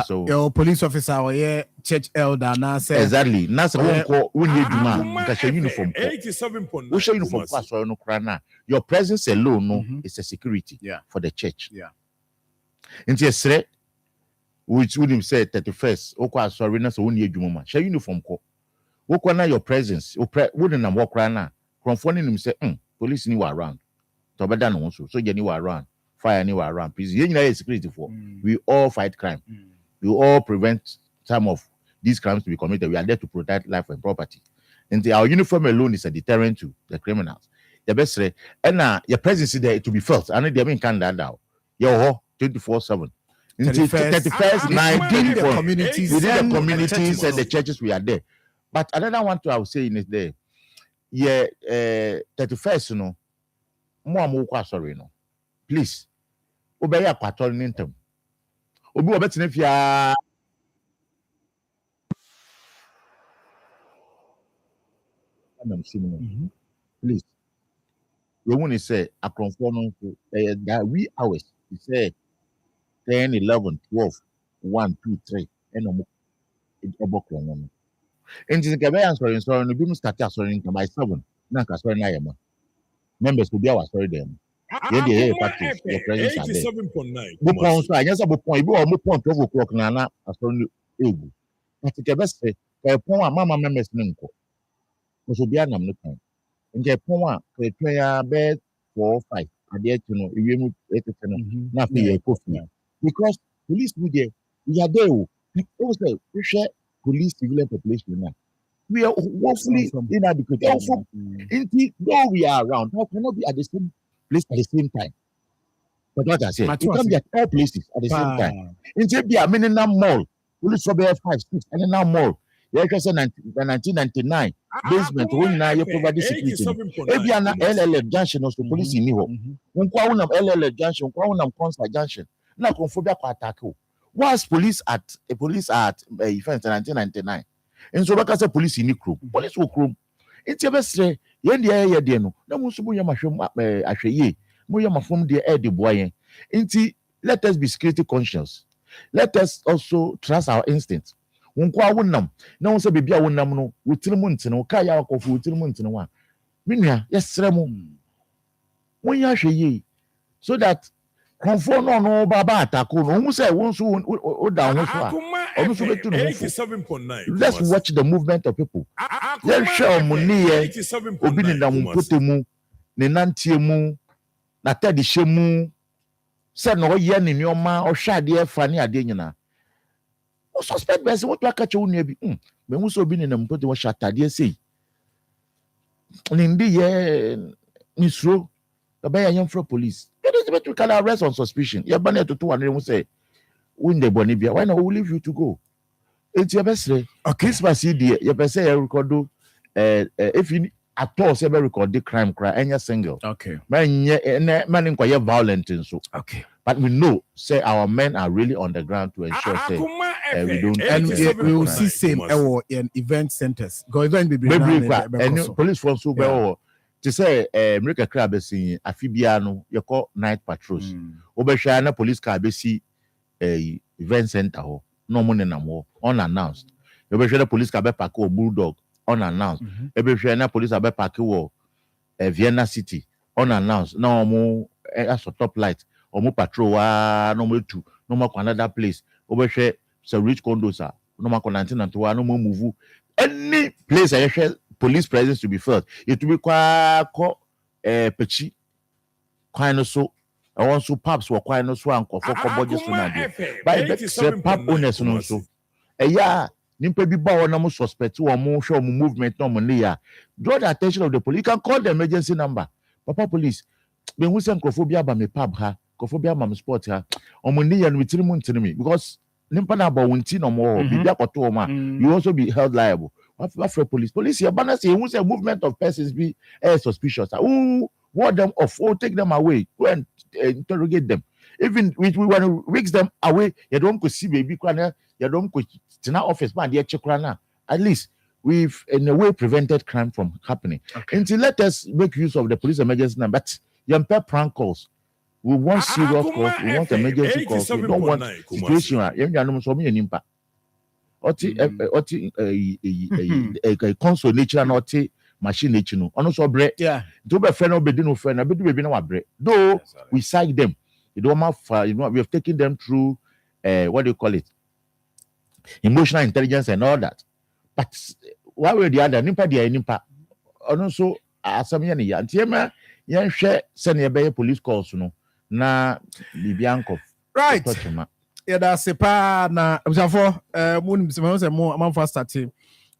so your police officer or yeah church elder now say exactly. Now say one call we need demand because your uniform. 87.9. We share uniform class or no crana. Your presence alone no is a security for the church. Yeah. Into yesterday, which would him say 31st. Okay, sorry, na so we need demand. Share uniform call. What na your presence? Wouldn't am walk rana. From phone him say, police anywhere around. To better no so anywhere around. Fire anywhere around. Please, you know security for. We all fight crime. We all prevent some of these crimes to be committed. We are there to protect life and property. And our uniform alone is a deterrent to the criminals. your best and your presence there to be felt. I know they mean can that now. Your 24/7. 31st night within the communities, within the communities and the churches we are there. But another one I was saying is there. Yeah, 31st, you know, more sorry, no. Please, obey a pattern in them. Obi obetine if ya please. We want to say a conform that we hours. We say 10, 11, 12, 1, 2, 3, and no more. And the Gabriel sorry, no be start sorry by 7. Now, sorry, na members will be our sorry them. Yeah, practice. Your presence are there. 87.9. Bupon so I just bupon ibi o mo pon 12 o'clock na asori egu. But the best say pon a mama members ne nko. So bia nam ne pon. Nje pon a twen ya be 4 5 ade atu no ewie mu etete no na fe ye kofi. Because police we there we are there o. Also we share police civilian population now. We are woefully inadequate. Also, though we are around, how cannot be at the same place at the same time? But what I say, we can be at all places at the same time. In Zambia, Minina Mall, police for 5, 6, and now mall. Yeah, because in 1999, basement, when you provide security. Ebiana LLF Junction also police in Niho. Unquaunam LLF Junction, Unquaunam Consta Junction. Now, Conphobia Patako. Was police at event in 1999. And so, like I said, police in the crew, police will crew. It's your best say, Yendi Yadiano, no Musubuya Mashum Ashaye, Muyama from the air de boy. Let us be security conscious. Let us also trust our instincts. Unkwa wunam, no one said, Bibia wunam, with Tilmuntin, Kaya of Tilmuntin one. Minia, yes, Remo. When Yashaye, so that conform no baba taco, no one said, once who down. 87.9. Let's watch the movement of people. Let's show money. Obini na mumpote mu, ne nantie mu, na tedi shemu. Said no ye ni nyoma o shade fa ni ade nyina. O suspect be say what aka che wonu abi. Me hu so obini na mumpote wo shatade sei. Ni ndi ye nisro. The bay yam from police. You can arrest on suspicion. You ban to 200 say win the Bonibia. Why not? We'll leave you to go. It's your best day. Okay. Christmas Eve, you can say record if you at all say record the crime and you're single. Okay. Man inquire violent and so. Okay. But we know, say our men are really on the ground to ensure say we don't. And we will see same in event centers. Go event be and police from so to say America crab is afibiano you call night patrols. Obeshana police car be see event center no money na more unannounced. Obeshana police car be park or bulldog unannounced. Obeshana police car be park or Vienna City unannounced. No more as a top light or more patrol no more two no more another place. Obeshe so rich condos are no more 1991 no more move any place I share police presence to be felt. It will be quite pechi quite so. I want so pubs were quite no swank or for bodies to by pub owners no so. Yeah, nimpe be bow no suspect or more show movement no money. Draw the attention of the police. You can call the emergency number. Papa police. When we send cophobia by me pub her, cophobia mam sport her, or money and with 3 months to me because Nimpana about 1 no more. You also be held liable. After police here, but say who say movement of persons be suspicious. Ward them off or take them away. Go and interrogate them. Even if we want to risk them away, you don't go see baby corner, you don't go to our office, man, dear Chekrana. At least we've in a way prevented crime from happening. Okay. Until let us make use of the police emergency number. But you prank calls. We want serious calls, we want emergency calls, we don't want situation where console nature not machine nature no ono so bre to be friend obedi no friend na bedu baby na wa bre though we cite them you don't have you know we have taken them through what do you call it emotional intelligence and all that but why were the other nimpa dia nimpa ono so asam ye ne ya ntiema ye hwe se ne be police calls no na bibianko right. Yeah, that's a pa na for more starting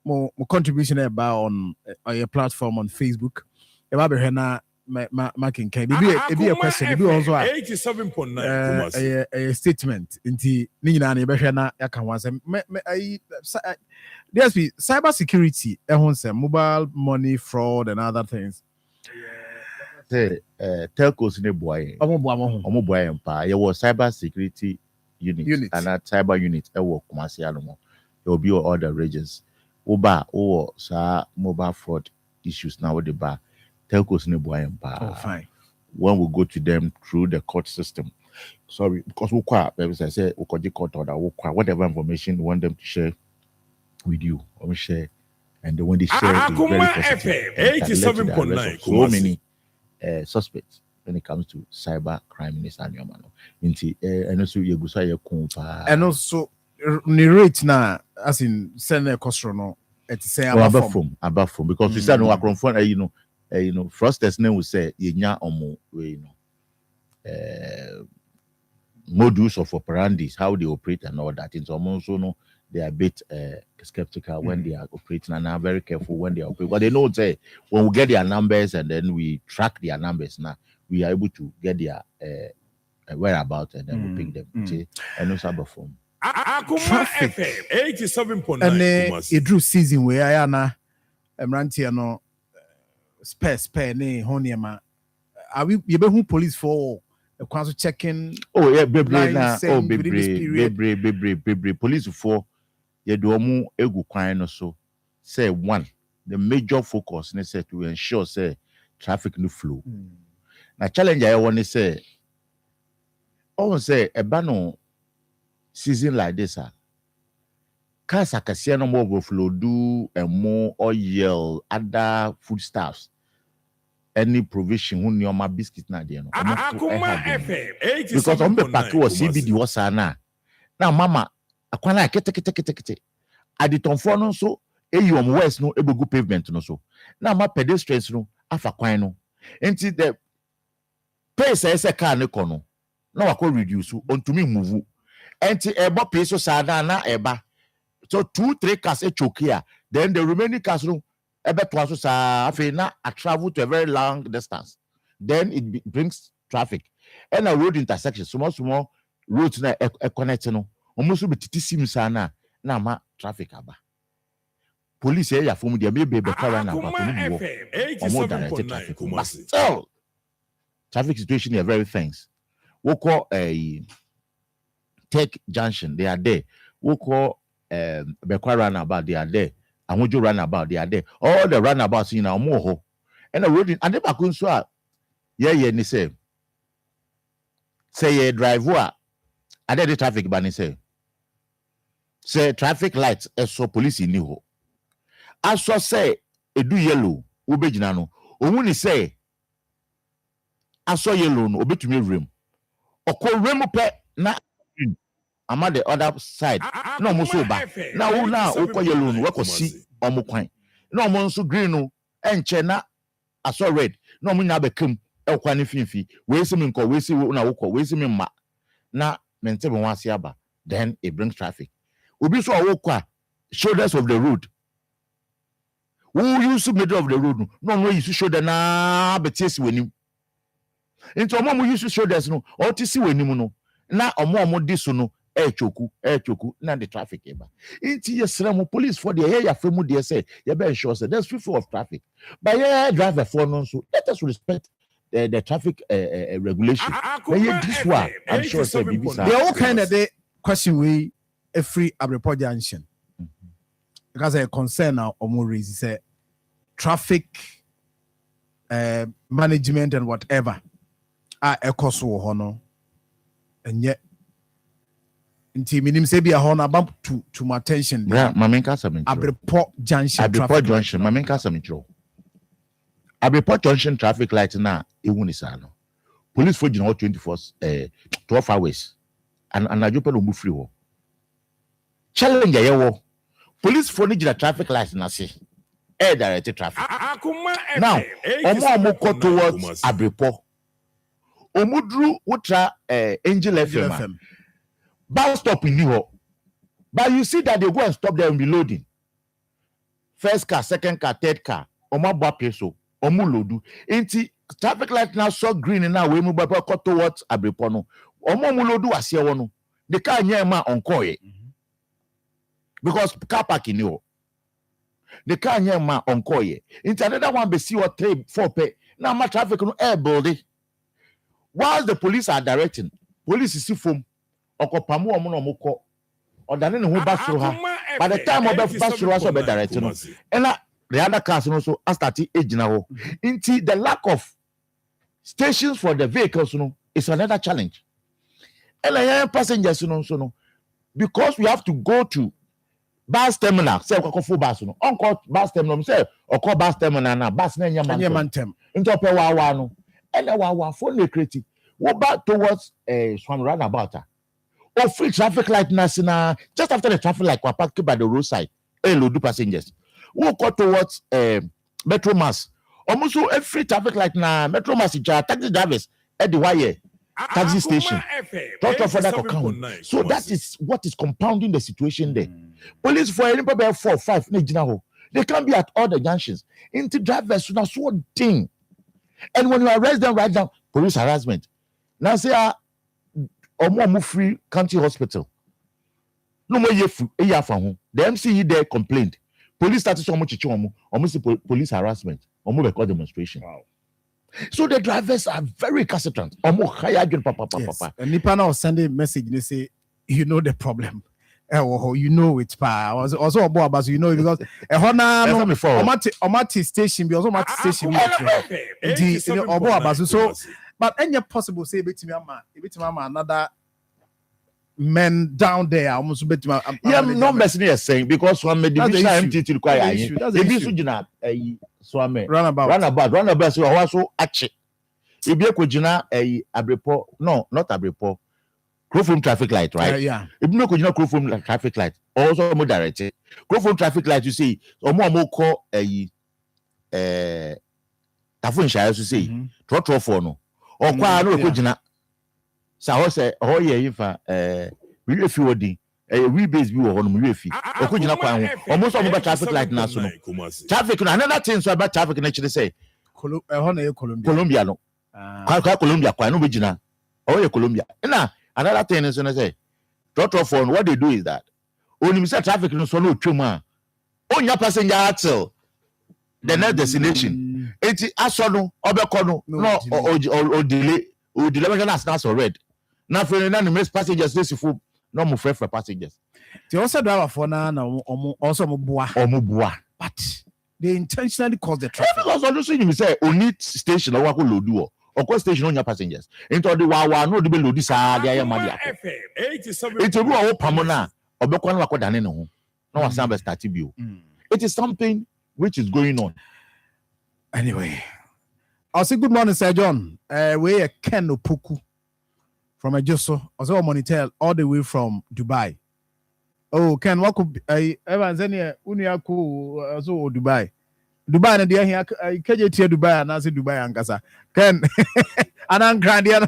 more contribution about on your platform on Facebook. About na marking can be a question be also 87.9 Kumasi. a statement inti ni nyina na behwe na ya kan wanse DSP cyber security mobile money fraud and other things say telcos ne boy omo boy empa ye was cyber security unit and that cyber unit e wo Kumasi alomo there will be all the regions oba or sa mobile fraud issues now with the bar telcos ne boy empa. Oh, fine. When we go to them through the court system, sorry, because we say we court order, whatever information we want them to share with you, or we share, and when they share, Akoma FM 87.9. So many suspects when it comes to cyber crime in this annual man. And also you go say and also narrate now as in send a cost no it say above from because we said no akron you know, Frosters name will say yenya omo modus of operandis, how they operate and all that. It's almost no they are a bit skeptical when they are operating and are very careful when they are operating. But they know say when we get their numbers and then we track their numbers now, we are able to get their whereabouts and then we pick them. And no cyber form. Akoma FM 87.9 and Kumasi. it drew season where I am Emrantia no spare ne honiema are we you be police for the council checking bebre police for ye do omu egu kwan no so say one the major focus ne say to ensure say traffic no flow na challenge I want to say eba no season like this cars akase no more overflow do and more oil other foodstuffs any provision who near my biscuit na there no Akoma FM 87.9 because on be pack was CBD was na now mama akwana kete aditonfo no so eyom west no ebegu pavement no so now ma pedestrians no afa kwan no enti the pace ese car ne kono na wako reduce ontumi move enti ebo pace so sada na eba so 2-3 cars e choke here then the remaining cars no ebe to aso sa afi na I travel to a very long distance then it brings traffic and a road intersection small roads na connect no almost be titi sim sana na ma traffic aba police ya from there maybe be car na about no more still traffic situation are very things we call a Tech Junction they are there we call Bekwa roundabout they are there Ahujo roundabout they are there all the roundabouts in our moho and the road and never could so ni say ye driver and the traffic ban say traffic lights so police in ho aso say edu yellow ubejina no ohun ni say aso yellow no obetumi rem okọ rem pe na ama the other side no mo so ba na wo na okọ yellow no wako si omukwan na mo nso green no enche na aso red na mo nya bekam ekwa ne finfi we si me nko we si na wokọ we si me ma na mente be wase aba then it brings traffic obi so wokọ shoulders of the road who use middle of the road no use shoulder na betesi wenim into omo use shoulders no o ti si wenim no na omo diso no choku na the traffic eba inti yesrem police for the area femu dey say you be sure say there's free flow of traffic but driver for no so let us respect the traffic regulation this one I'm sure say BBC they all kind of the question we a free report junction because a concern now omo raise say traffic management and whatever a cost wo no and yet nti minim say be a hon about to my attention mamenka samin report junction mamenka samin tro report junction traffic light na ewu ni sa no police for gina 12 hours and ajope no mu free wo challenge yewo police for ni gina traffic light na say directed traffic now omo ko towards abrepo omudru utra Angel FM bus stop in New but you see that they go and stop there and be loading first car second car third car omo bua peso omo loadu enti traffic light now saw green and now we move back towards Abripono. Omomulodu Asiawono. The car near ma on Koye. Because car parking you. The car near ma on Koye. Into another one be see what 3-4 pay. Now my traffic no air building. While the police are directing, police is from Okopamu Omonomoko. Or than who bathroom her. By the time of the bathroom was be directing. And the other cars also started aging now. Into the lack of stations for the vehicles, is another challenge. And passengers, because we have to go to bus terminal, say full bus, uncle bus terminal, say or call bus terminal now, bus name Yaman into Pewa no, and our phone creative. What back towards Swan roundabout or free traffic light Nasina just after the traffic light were parked by the roadside. Load passengers. We'll go towards Metro Mass. Almost every traffic light na Metro Mass taxi drivers at the wire taxi station. For that account. So that is what is compounding the situation there. Police for any 4 5 they can't be at all the junctions. Into drivers so that's one thing. And when you arrest them right now, police harassment. Now say Omo free county hospital. No more the MCE there complained. Police started so much almost police harassment, almost record demonstration. Wow. So the drivers are very recalcitrant. Yes. And Nipa now sending a message, they say, you know the problem. You know it, pa. Also about you know because Omati station, because Omati station, so but any possible say bit mama another men down there almost bit numbers near saying because one made division MT to require if runabout so also ache if you could Abripo no not Abripo Crowfoam traffic light right yeah if you could Crowfoam traffic light also more directed Crowfoam traffic light you see or more call Tafun Shire to say trotro for no or kwa no could so say oh yeah if we refuel we base view on refi almost all about traffic light now so traffic another thing so about traffic actually say Colombia no Colombia kwa no begina oh Colombia na another thing is say trotro for what they do is that only Mr. traffic no so no twema onya passenger till the next destination eti aso no obekọ no or delay that's red now for the next passengers this food no more for passengers they also drive for now also moboa but they intentionally cause the traffic because also you say only station or load or station on your passengers into the wa no the load this there madia it will go pamona obekọ no akoda ne ho no was start bio it is something which is going on anyway. I'll say good morning, Sir John. We are Ken Opoku from Ajoso. Also monitor all the way from Dubai. Oh, Ken, what could Evans any Uniaku also Dubai? Dubai and the here KJT Dubai and I say Dubai and Gaza. Ken Anan Grandian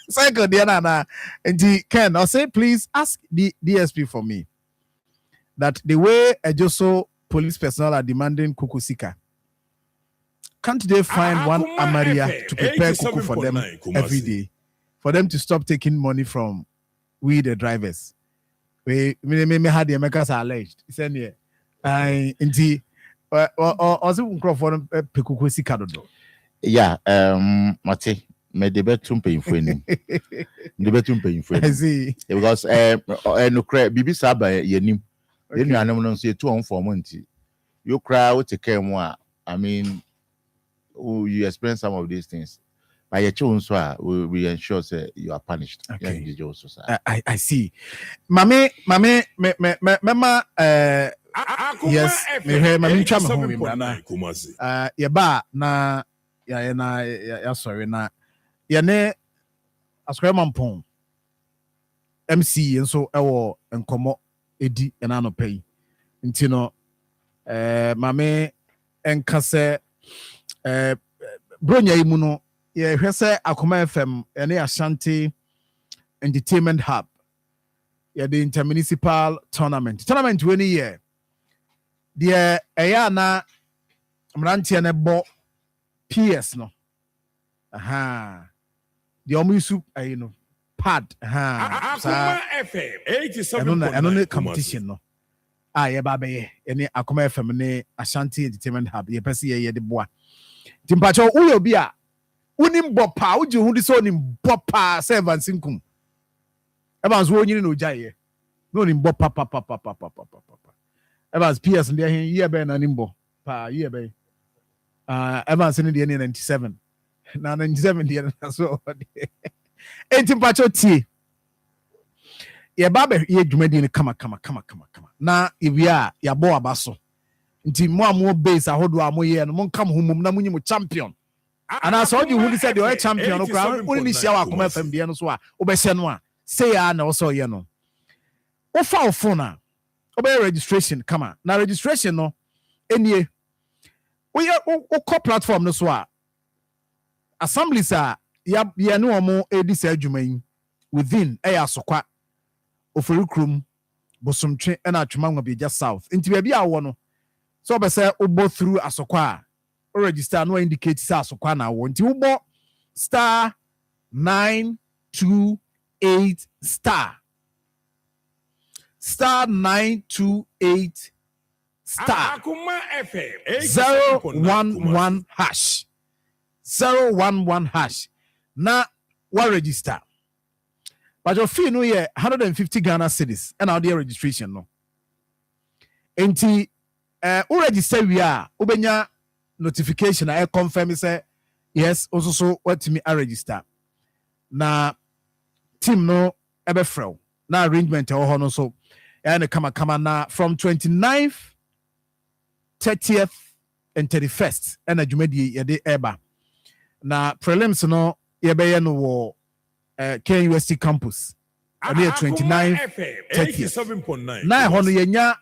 Cycle Diana and Ken, I'll say please ask the DSP for me that the way Ajoso police personnel are demanding Kukusika. Can't they find one Amaria to prepare kuku for them every day? For them to stop taking money from we the drivers. We may had the Americans are alleged. Send here. Indeed. Also for kuku sikado. Yeah, Mate, me debate tumpe info. Debate tumpe info. I see. Because no cry bibi saba yenim. Then you are not say 2 on 4 months. You cry what take care more. I mean you experience some of these things. By your children, so we ensure say you are punished. Okay. I see. Mama, yes, me chama home brana. Ya ba na ya sorry na ya ne askwere mampon MC nso ewo enkomo edi na no pay. Nti no mame enkase bronya imu no ye hwese Akoma FM ene Ashanti Entertainment Hub ye the intermunicipal tournament we ni year the eya na mrantie ne bo PS no the omusu pad Akoma FM 87.9 and on competition no ye baba ye any Akoma FM ne Ashanti Entertainment Hub ye pese ye de boa timpacho uyo bia unim bopa uji hu di so nim bopa seven sinkum Evans wo nyini no jaye no nim bopa papa Evans PS ndi he ye be na nim bo pa ye be Evans in the 97 na 97 the so timpacho tie ye baba ye dwumadi ni kama na ibia ya bo abaso nti mo amo base ahodo amo ye no mon kam humum na munyi mo champion ana so you who said you champion no kra only ni sia wa Akoma FM de no so a obehye no a say ya na so ye no wo fa phone a obey registration kama na registration no enie wo call platform no so a assemblies a ya ne omo edisa adwuma yi within asokwa Oferukrum Bosomtwe and Atwuma Ngobia South nti bia bia wo no so be say ubo through asokwa o register no indicate say asokwa na wo nti ubo star 928 star 928 star Akoma FM 011 hash 011 hash na wa register. But your fee no ye 150 Ghana cedis and our dear registration no. Enti u register we are ubenya notification I confirm say yes also so what me I register. Na team no ebe frel na arrangement ho no so and kama na from 29th 30th and 31st and adwumadi ye de eba. Na prelims no ye be ye no wo KUST campus. On the 29th, 30th. Now, hono yenya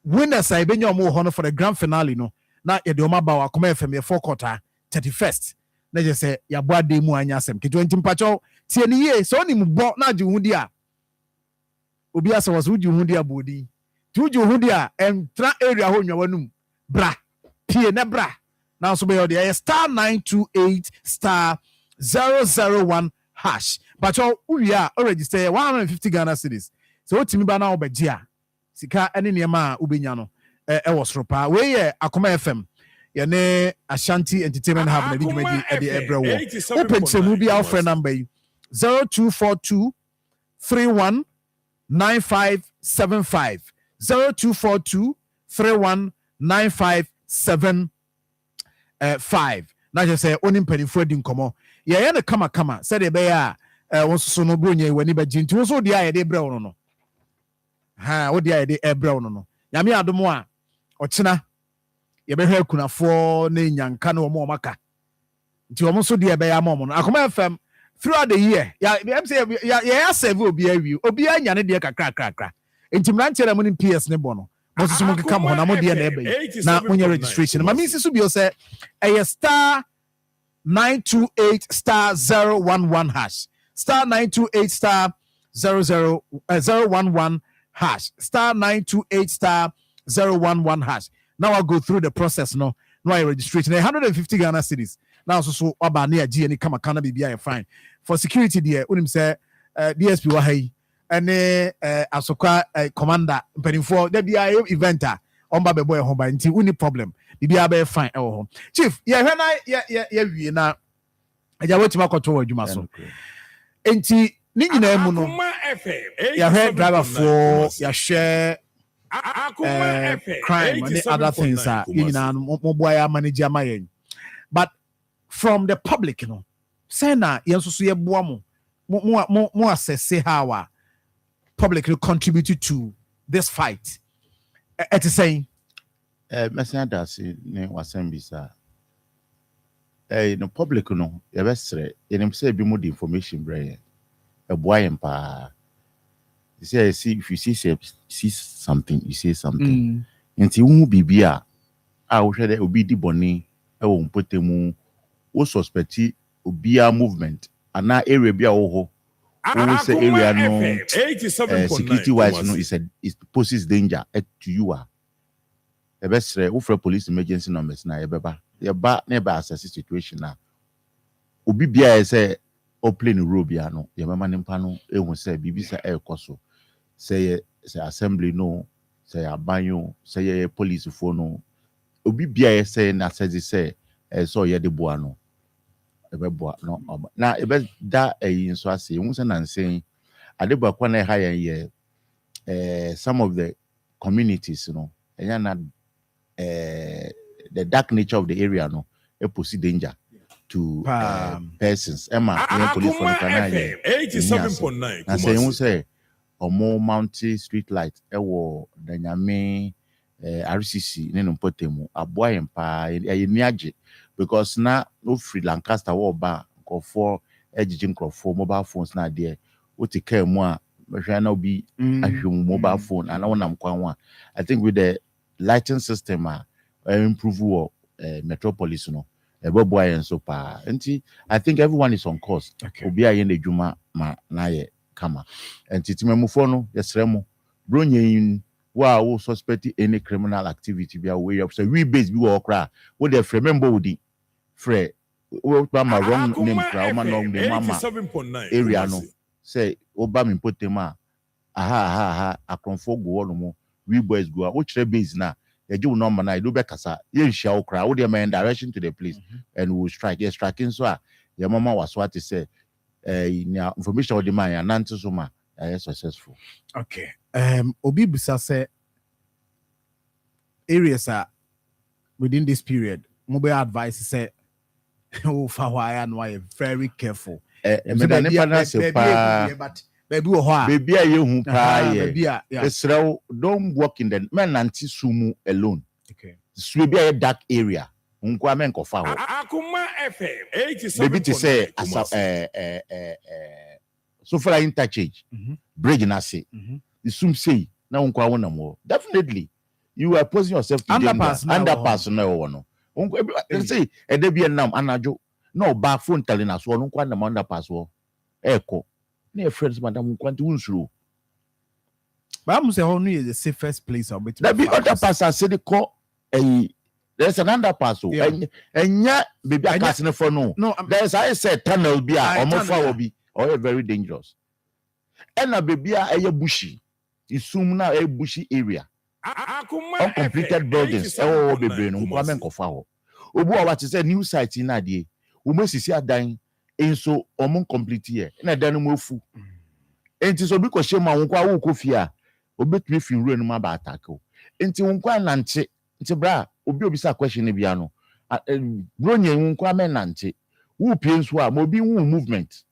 winners I been your more honor for the grand finale. No, now you do my bow Akoma FM your 4/4 31st. Let's just say ya boa de mu anya sem. Ke 20 mpacho tie ni ye so ni mbo na ju hundia. Obi asa was uju hundia bodi. Ti uju hundia entra area ho nwa wanum. Bra. Pie na bra. Now so be your star 928 star 001 hash. But we are already say 150 Ghana cedis. So what me ba na obejia. Sika ene niema ubenya no e was ropa. We Akoma FM. Ye ne Ashanti Entertainment Hub na dwumadi e de ebrewo. Open chemu bi our friend number 0242 31 9575 0242 31 9575. Na just say onim penifo di nkomo. Ye na kama said be ya won so no bronye wani ba jinti wo so dia ye de brew no ha wo dia ye de ebrew no nyame adomo a ochina ye be hwa kunafo na nyanka na omo maka nti omo so dia be ya mom no Akoma FM throughout the year ya serve obi awi obi anya ne de kakra nti mranche na mo PS ne bo no mo so mo keka mo na mo de na ebe na onye registration ma mi sisu bi o say star 928 star 011 hash star 928 star 011 hash star 928 star 011 hash. Now I'll go through the process no I registration 150 Ghana cedis now so aba na agi any kama kana bibia fine for security there unim say DSP wa hai ene asokwa commander mpanimfo da bia eventer on ba beboy ho ba nti uni problem bibia be fine ho chief ye hwe na ye wie na aja wetima kwato adwuma so enti ni nyina mu no ya hwe driver for ya share crime and other things are nyina mo boy ya manage amayen but from the public say na yenso so ye boa mo assess how public contributed to this fight at saying Messenger does ne wasembisa no public no ye besre ye say bi more information bre e boy empa you say if you see something you say something enti wu bibia a wo hwede obi di boni e wo mpotemu wo suspect obia movement ana area bia wo ho we say area no security wise no is poses danger to you the best for police emergency numbers na yeba never assess situation na obi bia say o play no road bia no ye mama nimpa no ehun say bibi say ekoso say assembly no say abanyo say police for no obi bia say na say so ye de boa no ebeboa no na ebe da eyin so ase ehun say na nsen adeba kwa na ha ye some of the communities you know the dark nature of the area no e pose danger to persons Emma police for the 87.9 na say you say omo mountain street light e wo danyame RCC ne no potemu aboa yempa e ni age because na no free Lancaster wo ba for ejijin crofo mobile phones na there o ti care mu a na be ahwem mobile phone and wonam kwanwa I think with the lighting system improve metropolis no eboboa yen so pa enti I think everyone is on course obi aye na dwuma ma na ye kama enti timamufo no yesremo bronyin wo suspect any criminal activity bia we up so we base bi wo kra wo dey remember wodi frɛ wo ma wrong name kra wo ma no name mama area no say oba me potema aha akonfo go no mo we boys go wo kire base na ye ju number na do be kasa ye nhia wo kra wo dey man direction to the place and we will strike yes striking so your mama was what to say information of the man and nanti so ma successful. Okay. Obi bisa say areas are within this period mobile advice say oh fawaya and why very careful. Baby a you who pay don't walk in the men anti sumu alone. Okay. This will be a dark area. Unkwa men kofa ho. Akoma FM 87. Baby to say so far interchange bridge na say the sum say na unkwa wona mo definitely you are posing yourself to underpass no no unkwa say e dey be nam anajo no ba phone telling us so unkwa na underpass wo eko na friends madam unkwa nti unsuro but I'm say no is the safest place of it that be underpass say the call there's an underpass and yeah baby I can't for no there's I said tunnel be a be or very dangerous and a baby a bushy is soon now a bushy area uncompleted buildings oh baby no woman kofa obu what is a new site in adie we must see a dying in so complete here na dan mo fu enti so bi ko shema won kwa wo kofia obetumi fi nru enu ma ba attack enti won kwa nante enti bra obi sa question bia no bronye won kwa menante wo pie nso a mo bi wo movement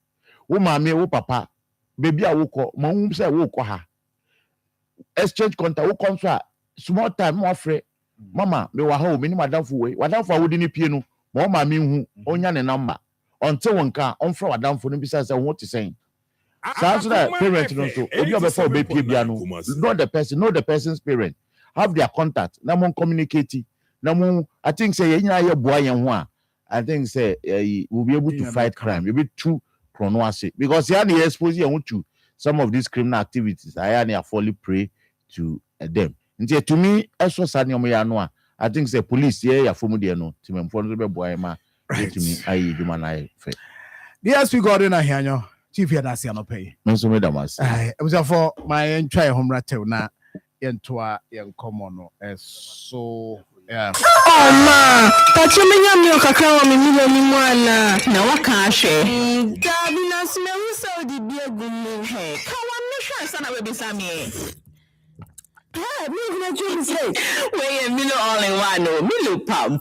wo maame wo papa baby a wo ko mo hu say wo ko ha exchange contact wo kon so a small time mo afre mama me wa ha o me ni madamfo we wadamfo a wo di ni pie no mo maame hu onya ne number until one car on from wadamfo no bi say what to say so that parent no so obi obefo be pie bia no know the person's parent have their contact na mo communicate na mo I think say yenya ye boa yen ho a I think say we'll be able to fight crime we be too chronoase because here they expose you to some of these criminal activities I are fully prey to them nti to me eso sane omo ya no a I think say police here ya fomu de no timemfo no be boa ma to me ayi duma na fe DSP Godwin Ahianyo chief here that's no pay so me damas it was for my try home ratel na yentoa yenkomo no so yeah. Oh ma, tachemenya myo kakra wa mimilo ni mwana na waka ahwe. Gabi na sime usa odi biegu mu he. Kawa mehwa sana we bisame. Me gonna do this. We milo all in one, milo pam.